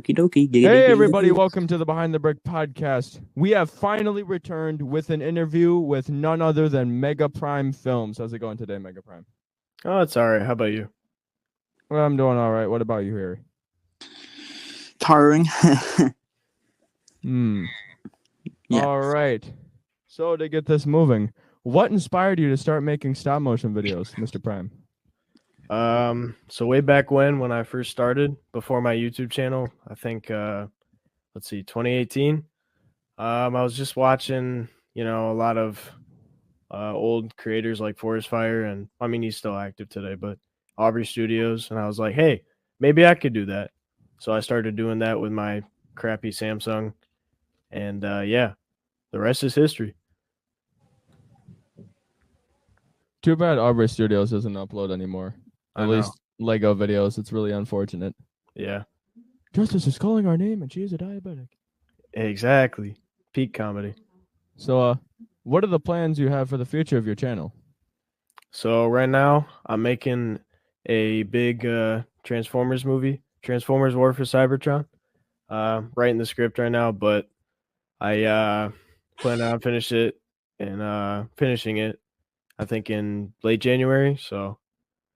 Okie dokie. Hey, everybody. Welcome to the Behind the Brick podcast. We have finally returned with an interview with none other than MegaPrime Films. How's it going today, MegaPrime? Oh, it's all right. How about you? Well, I'm doing all right. What about you, Harry? Tiring. Yeah. All right. So to get this moving, what inspired you to start making stop motion videos, Mr. Prime? So way back when I first started, before my YouTube channel, I think, 2018, I was just watching, a lot of old creators like Forest Fire, and I mean, he's still active today, but Aubrey Studios, and I was like, hey, maybe I could do that. So I started doing that with my crappy Samsung, and the rest is history. Too bad Aubrey Studios doesn't upload anymore. At least Lego videos. It's really unfortunate. Yeah. Justice is calling our name and she is a diabetic. Exactly. Peak comedy. So, what are the plans you have for the future of your channel? So right now, I'm making a big Transformers movie, Transformers War for Cybertron. Writing the script right now, but I plan on finishing it, I think in late January. So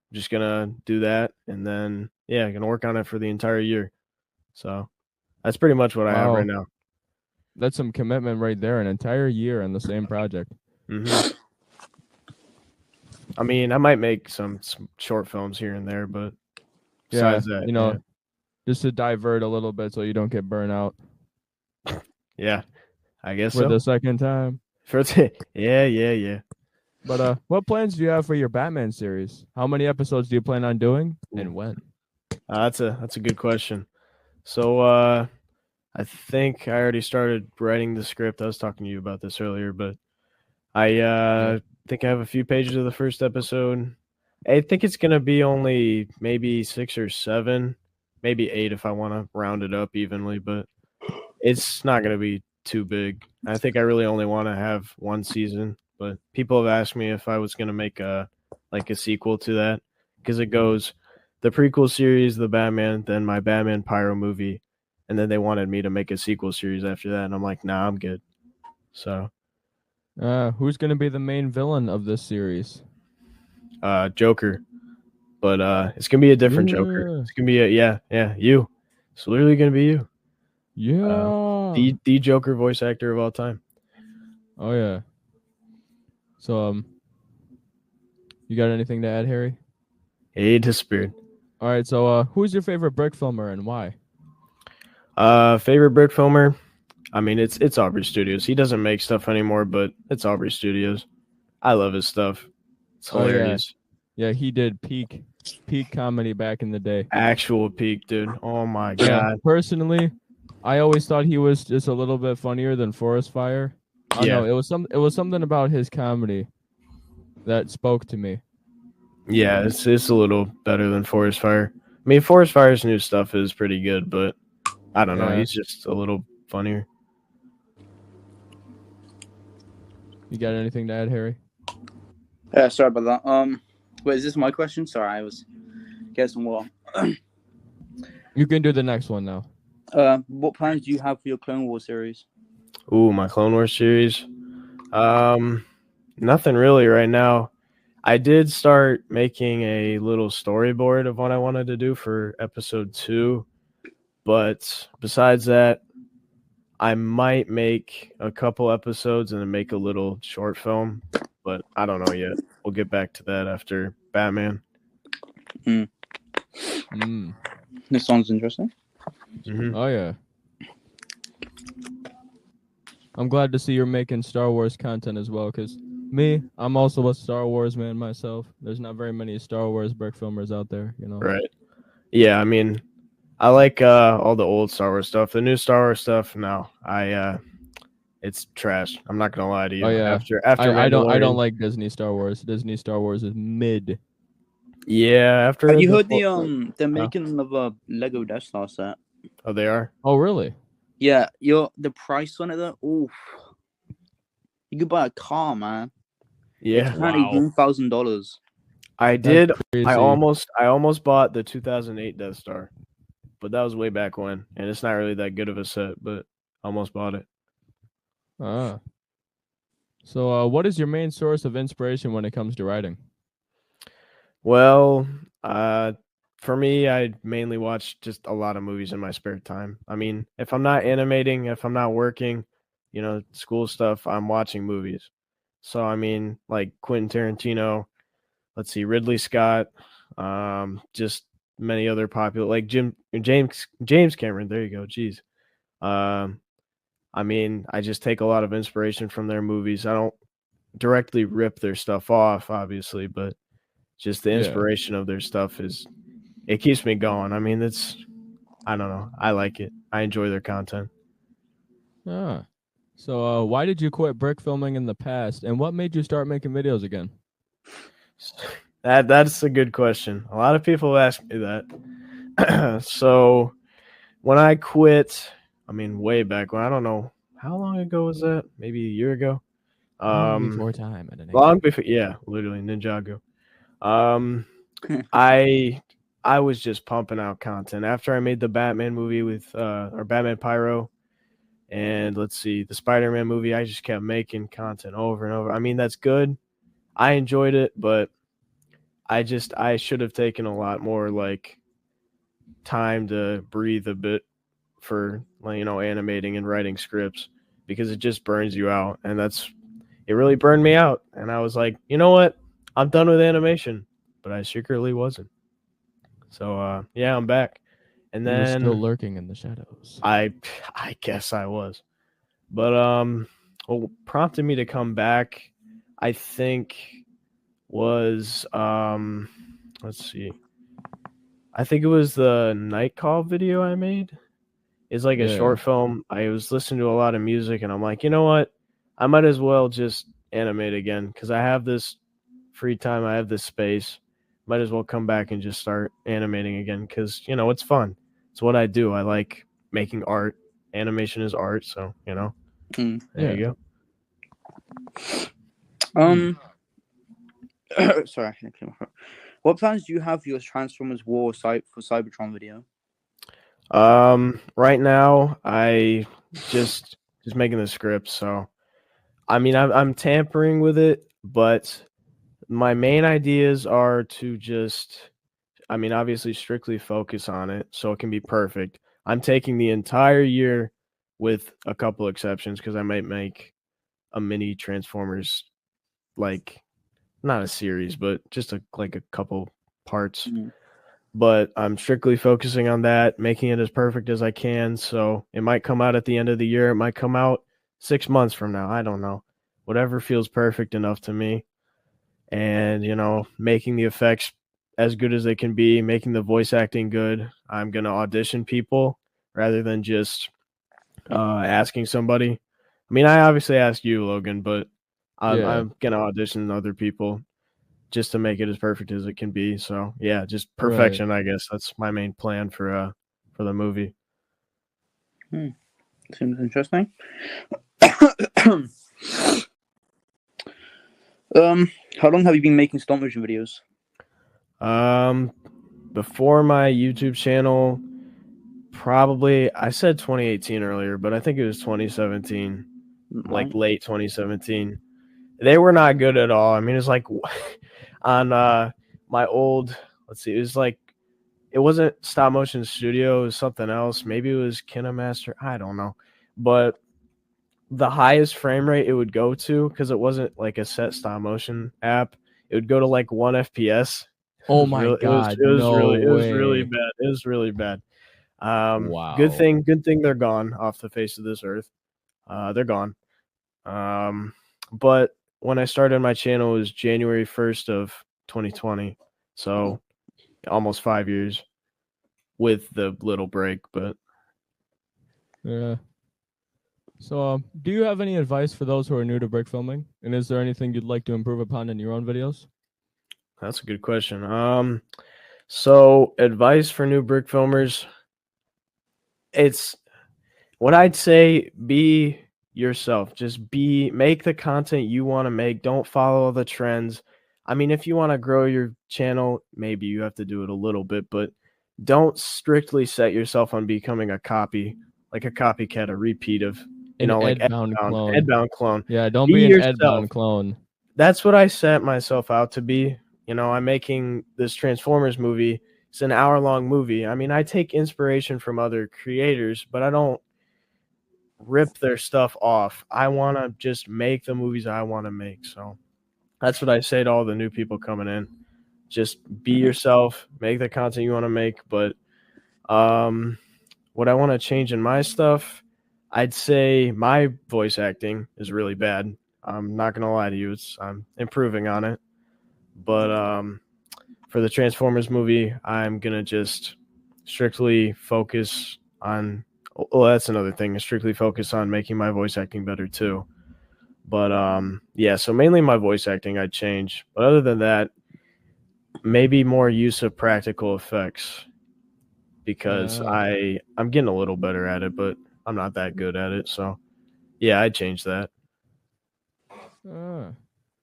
I'm just gonna do that, and then gonna work on it for the entire year. So that's pretty much what I have right now. That's some commitment right there, an entire year on the same project. Mm-hmm. I mean, I might make some short films here and there, but besides that, just to divert a little bit so you don't get burnt out. Yeah, I guess for the second time. Yeah. But what plans do you have for your Batman series? How many episodes do you plan on doing, and when? That's a good question. So I think I already started writing the script. I was talking to you about this earlier, but I think I have a few pages of the first episode. I think it's gonna be only maybe 6 or 7, maybe 8 if I want to round it up evenly, but it's not gonna be too big. I think I really only want to have one season, but people have asked me if I was gonna make a sequel to that, because it goes the prequel series, the Batman, then my Batman Pyro movie, and then they wanted me to make a sequel series after that, and I'm like, nah, I'm good. So who's gonna be the main villain of this series? Joker, but it's gonna be a different Joker. It's gonna be you. It's literally gonna be you. Yeah, the Joker voice actor of all time. Oh yeah. So you got anything to add, Harry? He disappeared. All right. So who's your favorite brick filmer and why? Favorite brick filmer? I mean, it's Aubrey Studios. He doesn't make stuff anymore, but it's Aubrey Studios. I love his stuff. It's hilarious. Yeah, he did peak comedy back in the day. Actual peak, dude. Oh my god. Personally, I always thought he was just a little bit funnier than Forest Fire. No, it was something about his comedy that spoke to me. Yeah, it's a little better than Forest Fire. I mean, Forest Fire's new stuff is pretty good, but I don't know. He's just a little funnier. You got anything to add, Harry? Yeah, sorry about that. Wait, is this my question? Sorry, I was getting some water. You can do the next one now. What plans do you have for your Clone Wars series? Ooh, my Clone Wars series. Nothing really right now. I did start making a little storyboard of what I wanted to do for episode 2, but besides that, I might make a couple episodes and then make a little short film, but I don't know yet. We'll get back to that after Batman. This sounds interesting. Mm-hmm. Oh yeah. I'm glad to see you're making Star Wars content as well, because I'm also a Star Wars man myself. There's not very many Star Wars brick filmers out there, Right. Yeah, I mean, I like all the old Star Wars stuff. The new Star Wars stuff, no. It's trash. I'm not gonna lie to you. Oh yeah. After I don't like Disney Star Wars. Disney Star Wars is mid. Yeah, after Have you heard they're making another Lego Death Star set? Oh, they are? Oh really? Yeah, the price on it though. Oof. You could buy a car, man. Yeah. $1,000. I did. I almost bought the 2008 Death Star. but that was way back when, and it's not really that good of a set, but almost bought it. Ah. So, what is your main source of inspiration when it comes to writing? Well, for me, I mainly watch just a lot of movies in my spare time. I mean, if I'm not animating, if I'm not working, school stuff, I'm watching movies. So I mean, like Quentin Tarantino, let's see, Ridley Scott, just many other popular like James Cameron. There you go. Jeez. Um, I mean, I just take a lot of inspiration from their movies. I don't directly rip their stuff off, obviously, but just the Yeah. inspiration of their stuff it keeps me going. I mean, I don't know. I like it. I enjoy their content. Ah. So, why did you quit brick filming in the past, and what made you start making videos again? That's a good question. A lot of people ask me that. So when I quit, I mean, way back when, I don't know how long ago was that? Maybe a year ago. Long before time at an Long before, yeah, literally Ninjago. I was just pumping out content after I made the Batman movie with or Batman Pyro, and let's see, the Spider-Man movie. I just kept making content over and over. I mean, that's good. I enjoyed it, but I should have taken a lot more like time to breathe a bit for animating and writing scripts, because it just burns you out, and it really burned me out. And I was like, you know what? I'm done with animation, but I secretly wasn't. So yeah, I'm back. And You were then still lurking in the shadows. I guess I was. But what prompted me to come back, I think, was let's see. I think it was the night call video I made. It's like a Yeah. short film. I was listening to a lot of music, and I'm like, you know what? I might as well just animate again, because I have this free time. I have this space. Might as well come back and just start animating again, because it's fun. It's what I do. I like making art. Animation is art, so there you go. Sorry, I can't clear my throat. What plans do you have for your Transformers War site for Cybertron video? Right now I just making the script, so I mean I'm tampering with it, but my main ideas are to just, I mean, obviously strictly focus on it so it can be perfect. I'm taking the entire year with a couple exceptions, because I might make a mini Transformers, like not a series, but just like a couple parts. But I'm strictly focusing on that, making it as perfect as I can. So it might come out at the end of the year. It might come out 6 months from now. I don't know. Whatever feels perfect enough to me. And, making the effects as good as they can be, making the voice acting good. I'm going to audition people rather than just asking somebody. I mean, I obviously asked you, Logan, but I'm going to audition other people just to make it as perfect as it can be. So yeah, just perfection. Right. I guess that's my main plan for the movie. Seems interesting. How long have you been making stop motion videos? Before my YouTube channel, probably, I said 2018 earlier, but I think it was 2017, like late 2017. They were not good at all. I mean, it's like on my old, let's see, it was like, it wasn't Stop Motion Studio, it was something else. Maybe it was KinoMaster, I don't know. But the highest frame rate it would go to, because it wasn't like a set stop motion app, it would go to like 1 FPS. Oh my god! It was really bad. It was really bad. Wow. Good thing they're gone off the face of this earth. They're gone. But when I started my channel, it was January 1st of 2020, so almost 5 years with the little break. But yeah. So, do you have any advice for those who are new to brick filming? And is there anything you'd like to improve upon in your own videos? That's a good question. So advice for new brick filmers, it's what I'd say: be yourself. Just make the content you want to make. Don't follow the trends. I mean, if you want to grow your channel, maybe you have to do it a little bit, but don't strictly set yourself on becoming a copy, like a copycat, a repeat of, An like Edbound clone. Edbound clone. Yeah, don't Be be an yourself. Edbound clone. That's what I set myself out to be. I'm making this Transformers movie. It's an hour-long movie. I mean, I take inspiration from other creators, but I don't rip their stuff off. I want to just make the movies I want to make. So that's what I say to all the new people coming in. Just be yourself, make the content you want to make. But what I want to change in my stuff, I'd say my voice acting is really bad. I'm not gonna lie to you, I'm improving on it. But for the Transformers movie, I'm gonna just strictly focus on. Well, that's another thing. Strictly focus on making my voice acting better too. But yeah. So mainly my voice acting I'd change. But other than that, maybe more use of practical effects because I'm getting a little better at it, but I'm not that good at it. So yeah, I'd change that.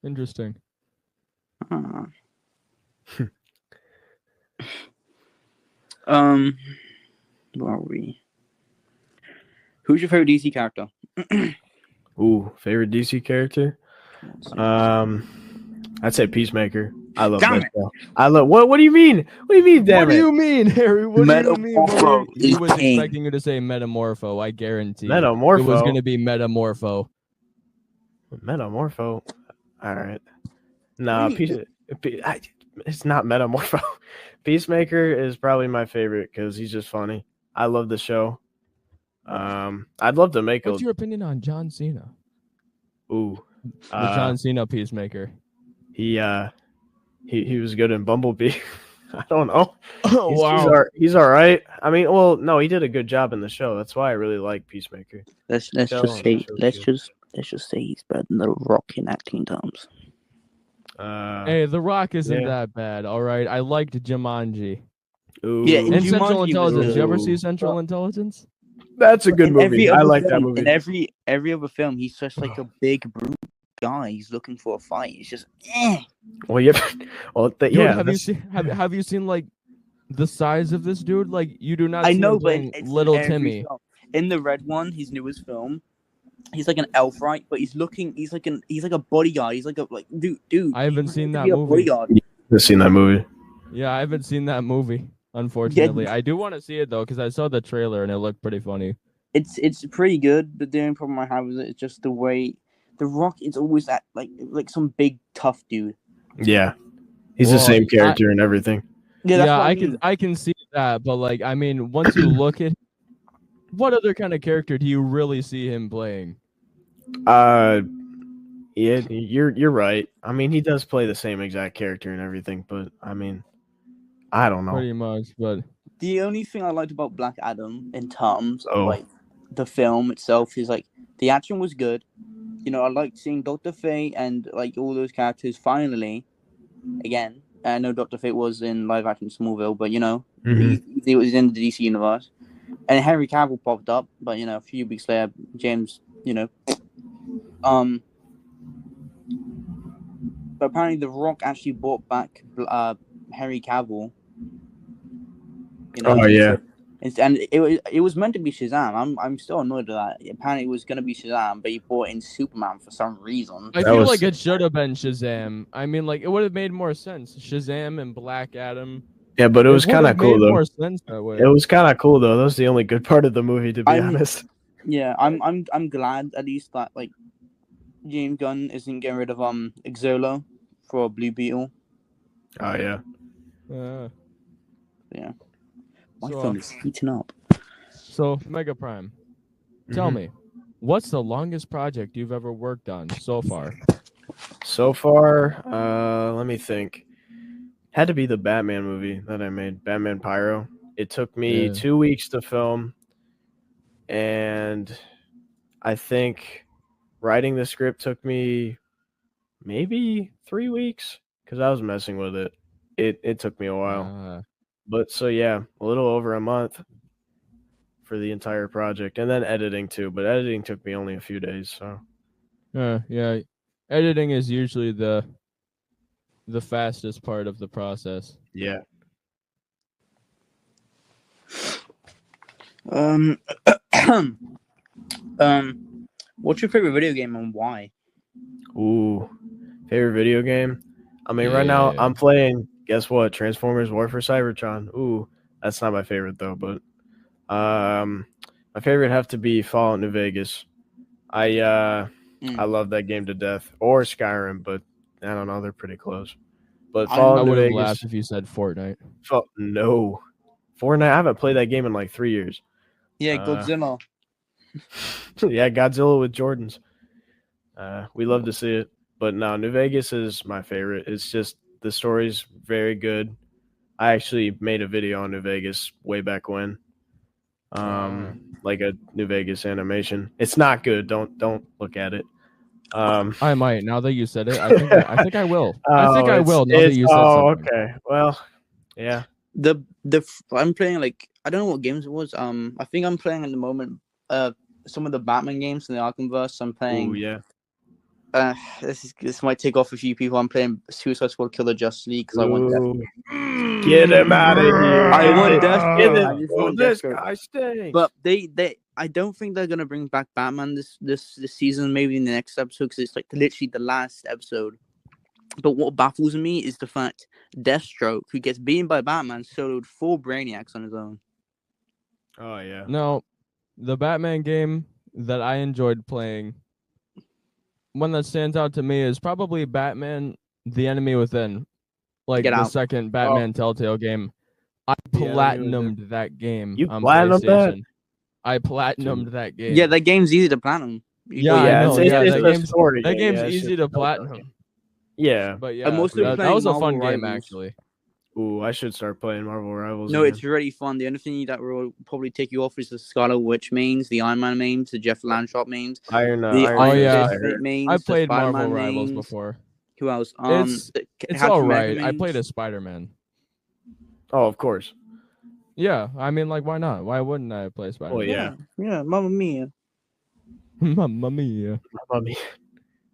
Interesting. Where are we? Who's your favorite DC character? Ooh, favorite DC character? I'd say Peacemaker. I love that show. I love what do you mean? What do you mean, damn What do you mean, Harry? What do you mean? Metamorpho He was king. expecting you to say Metamorpho, I guarantee. Metamorpho? It was going to be Metamorpho. Metamorpho? All right. Nah, it's not Metamorpho. Peacemaker is probably my favorite because he's just funny. I love the show. I'd love to make What's your opinion on John Cena? Ooh. The John Cena Peacemaker. He was good in Bumblebee. I don't know. Oh, wow. He's all right. I mean, well, no, he did a good job in the show. That's why I really like Peacemaker. Let's just say he's better than The Rock in acting terms. Hey, The Rock isn't that bad. All right, I liked Jumanji. Ooh. Yeah, and Central Intelligence. You ever see Central Intelligence? That's a good movie. I like that movie. In every other film, he's such like a big brute guy. He's looking for a fight. It's just Well, yeah. Well, Dude, have you seen like the size of this dude? Like, you do not. I know, but it's little Timmy. Film. In the red one, his newest film, he's like an elf, right? But he's like a bodyguard. He's like dude. I haven't seen that movie. I've seen that movie. Yeah, I haven't seen that movie. Unfortunately, I do want to see it though because I saw the trailer and it looked pretty funny. It's pretty good, but the only problem I have with it is just the way The Rock is always that like some big tough dude. Yeah, he's the same character and everything. Yeah, I can see that, but like, I mean, once you look at what other kind of character do you really see him playing? Yeah, you're right. I mean, he does play the same exact character and everything, but I mean, I don't know. Pretty much, but the only thing I liked about Black Adam in terms of like the film itself is like the action was good. You know, I liked seeing Dr. Fate and like all those characters finally again. I know Dr. Fate was in live action Smallville, but you know, he was in the DC universe. And Henry Cavill popped up, but you know, a few weeks later, James, you know, but apparently The Rock actually brought back Henry Cavill. You know, and it was meant to be Shazam. I'm still annoyed at that. Apparently, it was going to be Shazam, but he brought in Superman for some reason. I feel like it should have been Shazam. I mean, like, it would have made more sense. Shazam and Black Adam. Yeah, but it was kind of cool though. More sense that way. It was kind of cool though. That was the only good part of the movie, to be honest. Yeah, I'm glad at least that like James Gunn isn't getting rid of Xolo for Blue Beetle. Oh yeah. Yeah. My phone is heating up. So MegaPrime, tell me, what's the longest project you've ever worked on so far? So far, let me think. Had to be the Batman movie that I made, Batman Pyro. It took me 2 weeks to film, and I think writing the script took me maybe 3 weeks because I was messing with it. It took me a while. But so yeah, a little over a month for the entire project, and then editing too. But editing took me only a few days. So yeah, editing is usually the fastest part of the process. Yeah. Um, what's your favorite video game and why? Ooh, favorite video game? I mean, right now I'm playing. Guess what? Transformers: War for Cybertron. Ooh, that's not my favorite though. But my favorite have to be Fallout New Vegas. I love that game to death. Or Skyrim, but I don't know. They're pretty close. But I Fallout New would have Vegas. laughed if you said Fortnite. No, Fortnite. I haven't played that game in like 3 years. Yeah, Godzilla. Yeah, Godzilla with Jordans. We love to see it. But no, New Vegas is my favorite. It's just the story's very good. I actually made a video on New Vegas way back when. Like a New Vegas animation. It's not good. Don't look at it. I might now that you said it. I think I will. I think I will now that you said something. Okay. Well, yeah. I'm playing like I don't know what games it was. I think I'm playing at the moment. Some of the Batman games in the Arkhamverse. I'm playing. Oh yeah. This might take off a few people. I'm playing Suicide Squad Killer Justice League because I want Death. Get him out of here. I want Death. I just want this guy stinks. But they I don't think they're gonna bring back Batman this season. Maybe in the next episode because it's like literally the last episode. But what baffles me is the fact Deathstroke, who gets beaten by Batman, soloed 4 Brainiacs on his own. Oh yeah. No, the Batman game that I enjoyed playing, one that stands out to me is probably Batman: The Enemy Within, like the second Batman Telltale game. I platinumed that game. You on platinumed PlayStation. That? I platinumed that game. Yeah, that game's easy to platinum. That game's easy to platinum. Yeah, but yeah, that was a fun game actually. Ooh, I should start playing Marvel Rivals. No, it's really fun. The only thing that will probably take you off is the Scarlet Witch memes, the Iron Man memes, the Jeff Landshot memes. Iron memes. I played Marvel Rivals before. Who else? It's all right. I played a Spider-Man. Oh, of course. Yeah, I mean, like, why not? Why wouldn't I play Spider-Man? Well, yeah, Mamma Mia. Mamma Mia. Mamma Mia.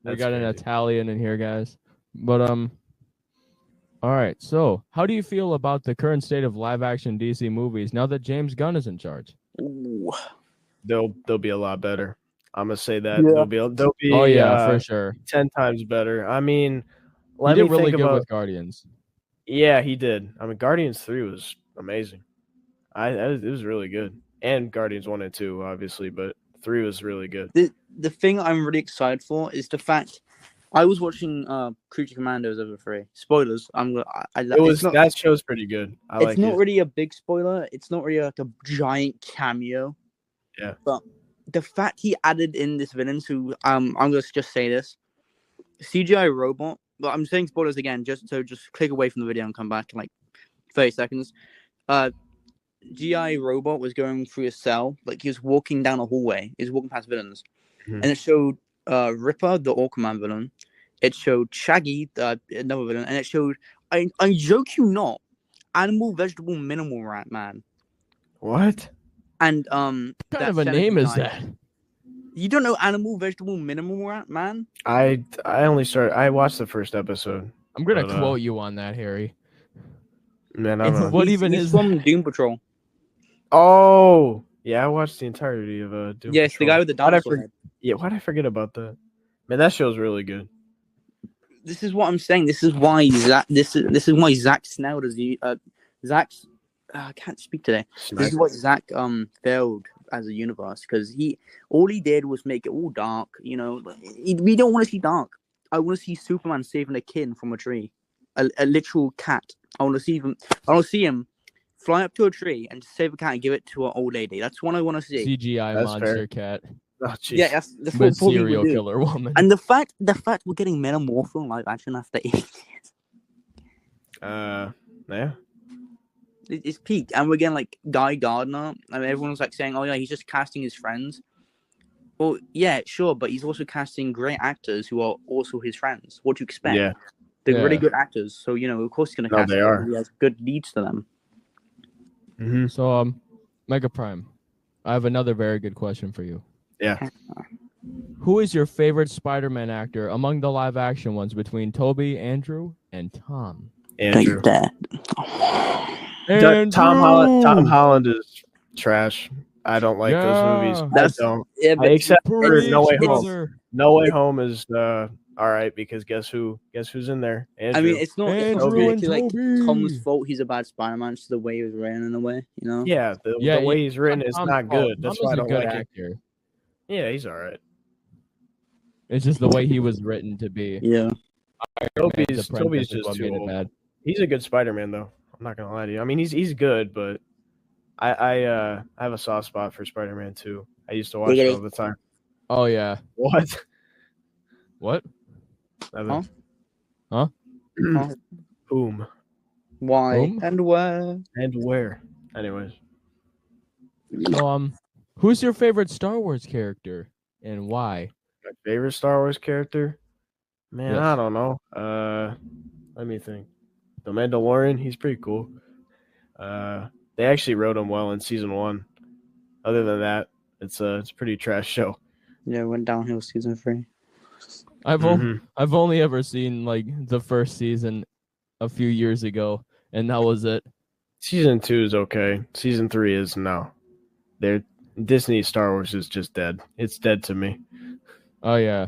We got an Italian in here, guys. But all right. So, how do you feel about the current state of live-action DC movies now that James Gunn is in charge? Ooh. They'll be a lot better. I'm gonna say that they'll be. Oh yeah, for sure. 10 times better. I mean, he did really good with Guardians. Yeah, he did. I mean, Guardians 3 was amazing. It was really good, and Guardians 1 and 2, obviously, but 3 was really good. The thing I'm really excited for is the fact I was watching Creature Commandos over 3. Spoilers. That show's pretty good. It's not really a big spoiler. It's not really like a giant cameo. Yeah. But the fact he added in this villain who I'm gonna just say this CGI robot. Well, I'm saying spoilers again, just click away from the video and come back in like 30 seconds. GI robot was going through a cell, like he was walking down a hallway. He was walking past villains, and it showed Ripper, the Aquaman villain. It showed Shaggy, another villain, and it showed I joke you not, Animal Vegetable Minimal Rat Man. What? And what kind of a name is that? You don't know Animal Vegetable Minimal Rat Man? I watched the first episode. I'm gonna quote you on that, Harry. Man, he's from Doom Patrol. Oh, yeah, I watched the entirety of Doom Patrol. Yes, the guy with the dinosaur head. Yeah, why'd I forget about that? Man, that show's really good. This is what I'm saying. This is why Zack Snell does Zack's. I can't speak today. This is what Zack failed as a universe because all he did was make it all dark. You know, we don't want to see dark. I want to see Superman saving a kid from a tree, a literal cat. I want to see him fly up to a tree and save a cat and give it to an old lady. That's what I want to see. CGI monster cat. Oh, yeah, that's what serial killer woman. And the fact we're getting Metamorpho live action after 8 years. Yeah. It's peak, and we're getting like Guy Gardner. I mean, everyone's like saying, "Oh yeah, he's just casting his friends." Well, yeah, sure, but he's also casting great actors who are also his friends. What do you expect? Yeah, they're really good actors. So of course, he's gonna cast them. They are. He has good leads to them. Mm-hmm. So, MegaPrime, I have another very good question for you. Yeah. Who is your favorite Spider-Man actor among the live-action ones between Tobey, Andrew, and Tom? Andrew. Tom Holland is trash. I don't like those movies. That's I don't. yeah, but Except for No Way Home. brother. No Way Home is all right because guess who's in there? Andrew. I mean, it's not Andrew and like Toby. Tom's fault. He's a bad Spider-Man. It's the way he was written in a way, you know. Yeah, the way he's written is not good. That's why I don't like actor. it. Yeah, he's all right. It's just the way he was written to be. Yeah. Toby's just too old. Bad. He's a good Spider-Man though. I'm not gonna lie to you. I mean, he's good, but I have a soft spot for Spider-Man too. I used to watch it all the time. Oh yeah. What? What? Huh? Whom? Why? Whom? And where? And where? Anyways. So, who's your favorite Star Wars character and why? My favorite Star Wars character? Man, Yes. I don't know. Let me think. The Mandalorian, he's pretty cool. They actually wrote him well in season 1. Other than that, it's a pretty trash show. Yeah, it went downhill season 3. I've only ever seen like the first season a few years ago, and that was it. Season 2 is okay. Season 3 is no. Disney Star Wars is just dead. It's dead to me. Oh yeah.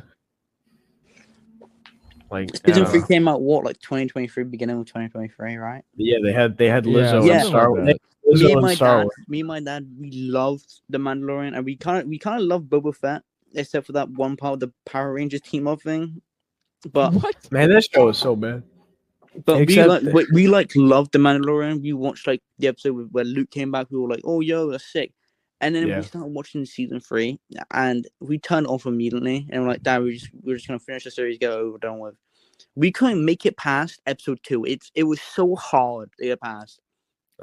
Like season 3 came out like 2023, beginning of 2023, right? Yeah, they had Lizzo and Star Wars. Me and my dad, we loved The Mandalorian, and we kind of loved Boba Fett, except for that one part of the Power Rangers team up thing. But what? Man, that show was so bad. But we loved The Mandalorian. We watched like the episode where Luke came back. We were like, "Oh, yo, that's sick." And then we started watching season 3, and we turned off immediately. And we're like, "Dad, we're just gonna finish the series, get over, done with." We couldn't make it past episode 2. It was so hard to get past.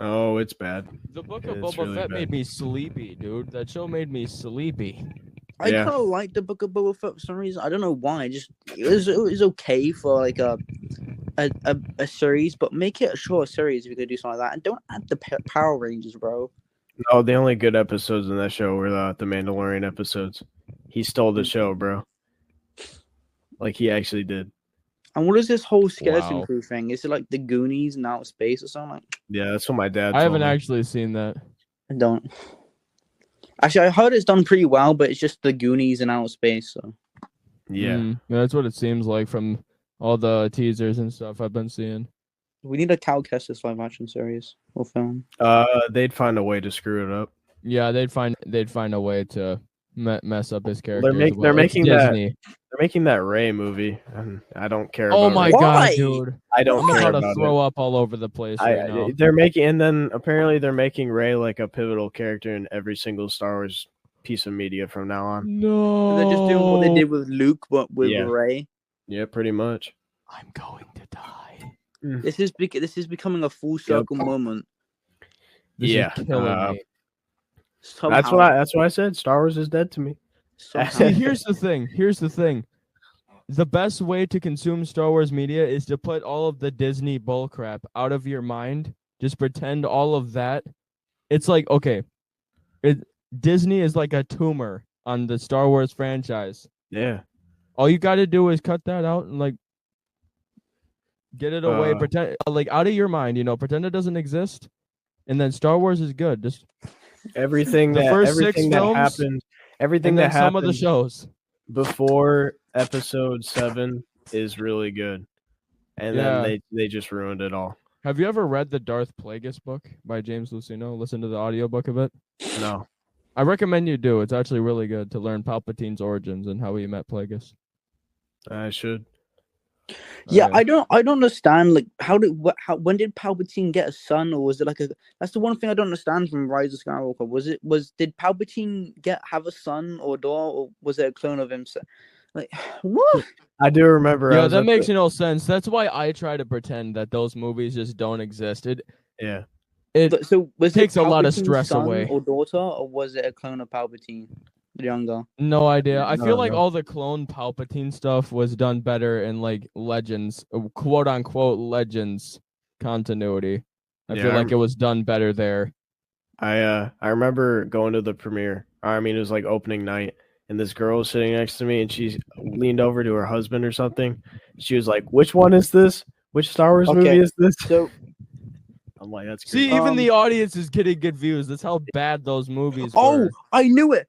Oh, it's bad. The Book of Boba Fett made me sleepy, dude. That show made me sleepy. I kind of liked the Book of Boba Fett for some reason. I don't know why. It was okay for like a series, but make it a short series if you could do something like that, and don't add the Power Rangers, bro. No, the only good episodes in that show were the Mandalorian episodes. He stole the show, bro. Like he actually did. And what is this whole skeleton crew thing? Is it like the Goonies in outer space or something? Yeah, that's what my dad. I haven't actually seen that. I don't. Actually, I heard it's done pretty well, but it's just the Goonies in outer space. So. Yeah, that's what it seems like from all the teasers and stuff I've been seeing. We need a Cal Kestis live action series or film. They'd find a way to screw it up. Yeah, they'd find a way to mess up his character. They're making that Rey movie, and I don't care. Oh about my god, dude! I don't. I'm care about to throw up all over the place right now. They're making, and then apparently they're making Rey like a pivotal character in every single Star Wars piece of media from now on. No, they're just doing what they did with Luke, but with Rey. Yeah, pretty much. I'm going to die. This is becoming a full circle moment. This is killing me. That's what I said. Star Wars is dead to me. See, here's the thing. The best way to consume Star Wars media is to put all of the Disney bullcrap out of your mind. Just pretend all of that. It's like, okay, Disney is like a tumor on the Star Wars franchise. Yeah. All you got to do is cut that out and like get it away. Pretend like out of your mind. Pretend it doesn't exist, and then Star Wars is good. Just everything that happened. Everything that happened. Some of the shows before episode 7 is really good, and then they just ruined it all. Have you ever read the Darth Plagueis book by James Luceno? Listen to the audiobook of it. No. I recommend you do. It's actually really good to learn Palpatine's origins and how he met Plagueis. I should. Yeah, okay. I don't understand. Like, when did Palpatine get a son, or was it like that's the one thing I don't understand from Rise of Skywalker. Did Palpatine have a son or daughter, or was it a clone of himself? Like, what? I do remember. Yeah, that makes no sense. That's why I try to pretend that those movies just don't exist. It takes a lot of stress away. Or daughter, or was it a clone of Palpatine? Younger. No idea. I feel like all the clone Palpatine stuff was done better in like Legends, quote unquote Legends continuity. I feel like it was done better there. I remember going to the premiere. I mean, it was like opening night, and this girl was sitting next to me, and she leaned over to her husband or something. She was like, "Which one is this? Which Star Wars movie is this?" So I'm like, that's See, crazy. even the audience is getting good views. That's how bad those movies were. Oh, I knew it.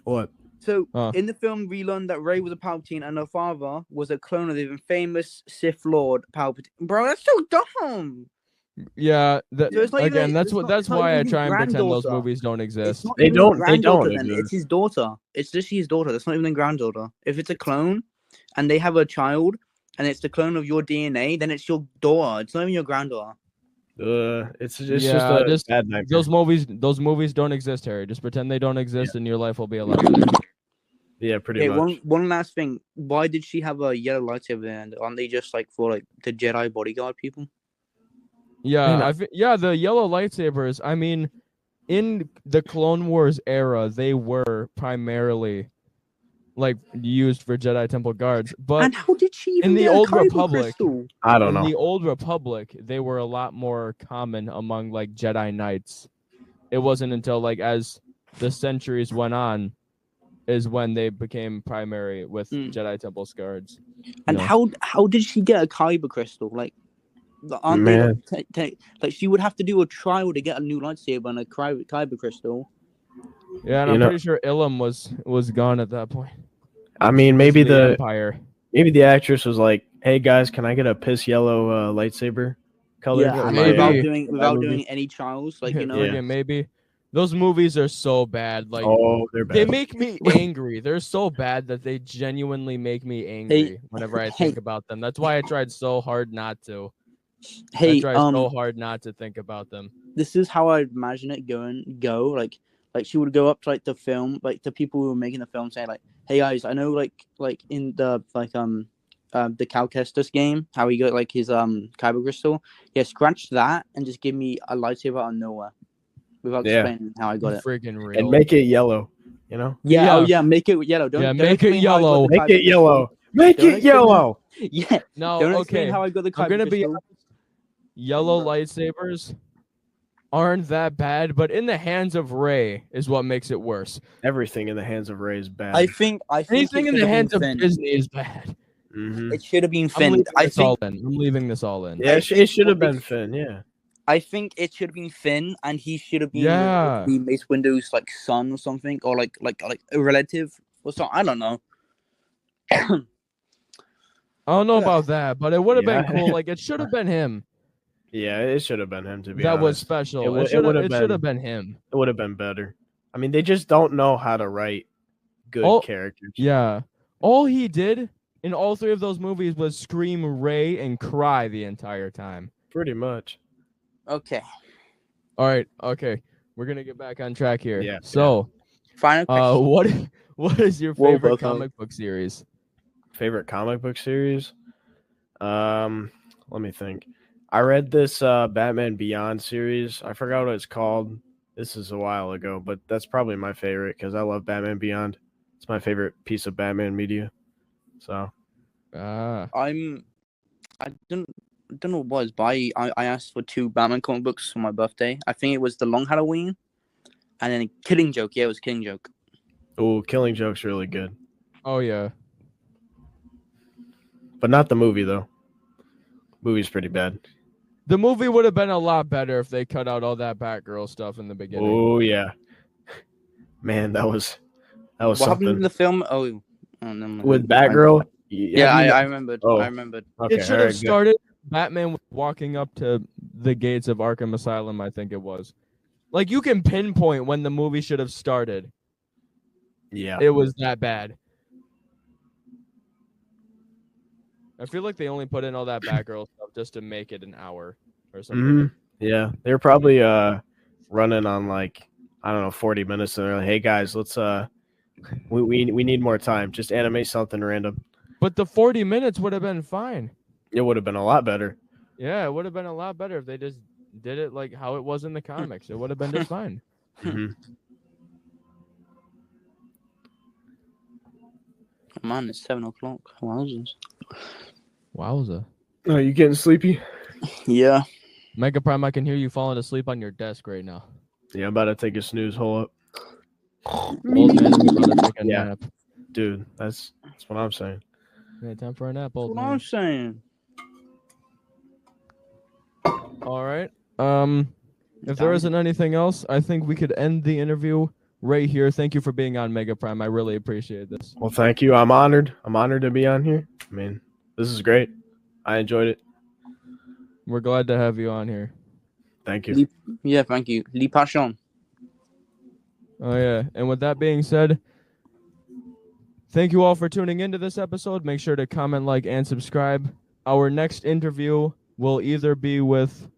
What? So in the film, we learned that Rey was a Palpatine and her father was a clone of the famous Sith Lord Palpatine. Bro, that's so dumb. Yeah, again, that's why I try and pretend those movies don't exist. They don't. Then it's his daughter. It's literally his daughter. That's not even a granddaughter. If it's a clone, and they have a child, and it's the clone of your DNA, then it's your daughter. It's not even your granddaughter. It's just bad nightmare. Those movies don't exist, Harry. Just pretend they don't exist, and your life will be a lot better. Yeah, pretty much. One last thing. Why did she have a yellow lightsaber? And aren't they just like for like the Jedi bodyguard people? Yeah, the yellow lightsabers. I mean, in the Clone Wars era, they were primarily like used for Jedi Temple guards. But and how did she even in the get Old a Republic? Crystal? I don't know. In the Old Republic, they were a lot more common among like Jedi Knights. It wasn't until like as the centuries went on, is when they became primary with Jedi Temple guards. And how did she get a kyber crystal? Like, aren't they like she would have to do a trial to get a new lightsaber and a kyber crystal? Yeah, and I'm pretty sure Ilum was gone at that point. I mean, maybe the Empire. Maybe the actress was like, "Hey guys, can I get a piss yellow lightsaber color?" Yeah, without doing any trials, like maybe. Those movies are so bad. Like, they're bad. They make me angry. They're so bad that they genuinely make me angry whenever I think about them. That's why I tried so hard not to. I tried so hard not to think about them. This is how I imagine it go. Like she would go up to like the film, like the people who were making the film, saying like, "Hey guys, I know like in the the Cal Kestis game, how he got like his kyber crystal. Yeah, scratch that and just give me a lightsaber out of nowhere, without explaining how I got it. Freaking real. And make it yellow, you know? Yeah, make it yellow. Don't make it yellow. Make it yellow. Make it yellow. Yeah. No, don't explain how I got the kyber I'm gonna crystal. be yellow lightsabers aren't that bad, but in the hands of Rey is what makes it worse. Everything in the hands of Rey is bad. I think anything in the hands of Disney is bad. Mm-hmm. It should have been Finn. I'm leaving this all in. Yeah, it should have been Finn. Yeah. I think it should have been Finn, and he should have been Mace Windu's like son or something, or like a relative or something. I don't know. I don't know about that, but it would have been cool. Like it should have been him. Yeah, it should have been him, to be honest. That was special. It should have been him. It would have been better. I mean, they just don't know how to write good characters. Yeah. All he did in all three of those movies was scream Rey and cry the entire time. Pretty much. Okay. All right. Okay. We're going to get back on track here. Yeah. So, final question. What is your favorite comic book series? Favorite comic book series? Let me think. I read this Batman Beyond series. I forgot what it's called. This is a while ago, but that's probably my favorite because I love Batman Beyond. It's my favorite piece of Batman media. So, I don't know what it was, but I asked for 2 Batman comic books for my birthday. I think it was The Long Halloween, and then Killing Joke. Yeah, it was Killing Joke. Oh, Killing Joke's really good. Oh yeah, but not the movie though. Movie's pretty bad. The movie would have been a lot better if they cut out all that Batgirl stuff in the beginning. Oh yeah, man, that was what something. happened in the film? Oh no, with Batgirl. Yeah, I remembered. Oh. I remembered. Okay, it should have started. Batman walking up to the gates of Arkham Asylum. I think it was. Like you can pinpoint when the movie should have started. Yeah, it was that bad. I feel like they only put in all that Batgirl stuff just to make it an hour or something. Mm-hmm. Yeah, they're probably running on like 40 minutes, and they're like, "Hey guys, let's we need more time. Just animate something random." But the 40 minutes would have been fine. It would have been a lot better. Yeah, it would have been a lot better if they just did it like how it was in the comics. It would have been just fine. Mm-hmm. Man, it's 7:00. Wowza. Oh, you getting sleepy? Yeah. MegaPrime, I can hear you falling asleep on your desk right now. Yeah, I'm about to take a snooze hole up. Old man is about to take a nap. Dude, that's what I'm saying. Yeah, time for a nap, old man. That's what I'm saying. All right. If there isn't anything else, I think we could end the interview right here. Thank you for being on MegaPrime. I really appreciate this. Well, thank you. I'm honored. I'm honored to be on here. I mean, this is great. I enjoyed it. We're glad to have you on here. Thank you. Yeah, thank you. Lee Passion. Oh, yeah. And with that being said, thank you all for tuning into this episode. Make sure to comment, like, and subscribe. Our next interview will either be with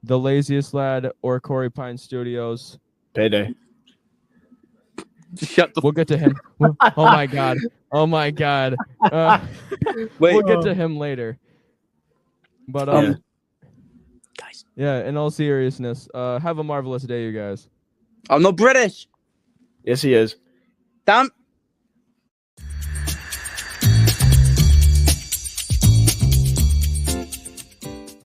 The Laziest Lad or Corey Pine Studios. Payday. Shut the. We'll get to him. Oh my god. Oh my god. We'll get to him later. But guys. Yeah. In all seriousness, have a marvelous day, you guys. I'm not British. Yes, he is. Damn.